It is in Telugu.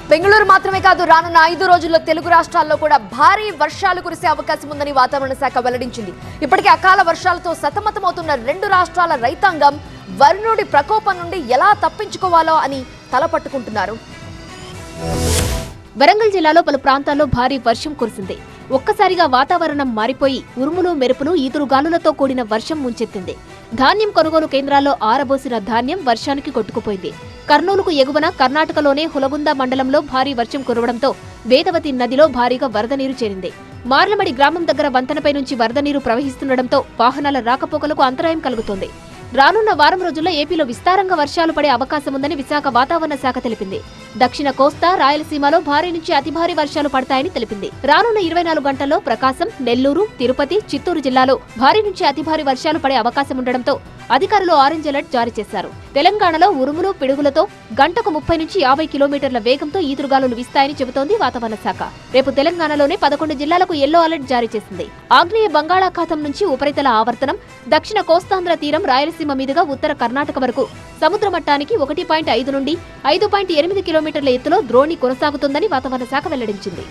బెంగళూరు మాత్రమే కాదు, రానున్న 5 రోజుల్లో తెలుగు రాష్ట్రాల్లో కూడా భారీ వర్షాలు కురిసే అవకాశం ఉందని వాతావరణ శాఖ వెల్లడించింది. ఇప్పటికే అకాల వర్షాలతో సతమతమవుతున్న 2 రాష్ట్రాల రైతాంగం వరుణుడి ప్రకోపం నుండి ఎలా తప్పించుకోవాలో అని తలపట్టుకుంటున్నారు. వరంగల్ జిల్లాలో పలు ప్రాంతాల్లో భారీ వర్షం కురిసింది. ఒక్కసారిగా వాతావరణం మారిపోయి ఉరుములు మెరుపులు ఈదురుగాలులతో కూడిన వర్షం ముంచెత్తింది. ధాన్యం కొనుగోలు కేంద్రాల్లో ఆరబోసిన ధాన్యం వర్షానికి కొట్టుకుపోయింది. కర్నూలుకు ఎగువన కర్ణాటకలోనే హులగుంద మండలంలో భారీ వర్షం కురవడంతో వేదవతి నదిలో భారీగా వరద నీరు చేరింది. మార్లమడి గ్రామం దగ్గర వంతెనపై నుంచి వరద నీరు ప్రవహిస్తుండటంతో వాహనాల రాకపోకలకు అంతరాయం కలుగుతోంది. రానున్న వారం రోజుల్లో ఏపీలో విస్తారంగా వర్షాలు పడే అవకాశం ఉందని విశాఖ వాతావరణ శాఖ తెలిపింది. దక్షిణ కోస్తా, రాయలసీమలో భారీ నుంచి అతి భారీ వర్షాలు పడతాయని తెలిపింది. రానున్న 24 గంటల్లో ప్రకాశం, నెల్లూరు, తిరుపతి, చిత్తూరు జిల్లాలో భారీ నుంచి అతి భారీ వర్షాలు పడే అవకాశం ఉండడంతో అధికారులు ఆరెంజ్ అలర్ట్ జారీ చేశారు. తెలంగాణలో ఉరుములు, పిడుగులతో గంటకు 30 నుంచి 50 కిలోమీటర్ల వేగంతో ఈదురుగాలులు వీస్తాయని చెబుతోంది వాతావరణ శాఖ. రేపు తెలంగాణలోనే 11 జిల్లాలకు ఎల్లో అలర్ట్ జారీ చేసింది. ఆగ్నేయ బంగాళాఖాతం నుంచి ఉపరితల ఆవర్తనం దక్షిణ కోస్తాంధ్ర తీరం, రాయలసీమ మీదుగా ఉత్తర కర్ణాటక వరకు సముద్ర మట్టానికి 1.5 నుండి 5.8 కిలోమీటర్ల ఎత్తులో ద్రోణి కొనసాగుతుందని వాతావరణ శాఖ వెల్లడించింది.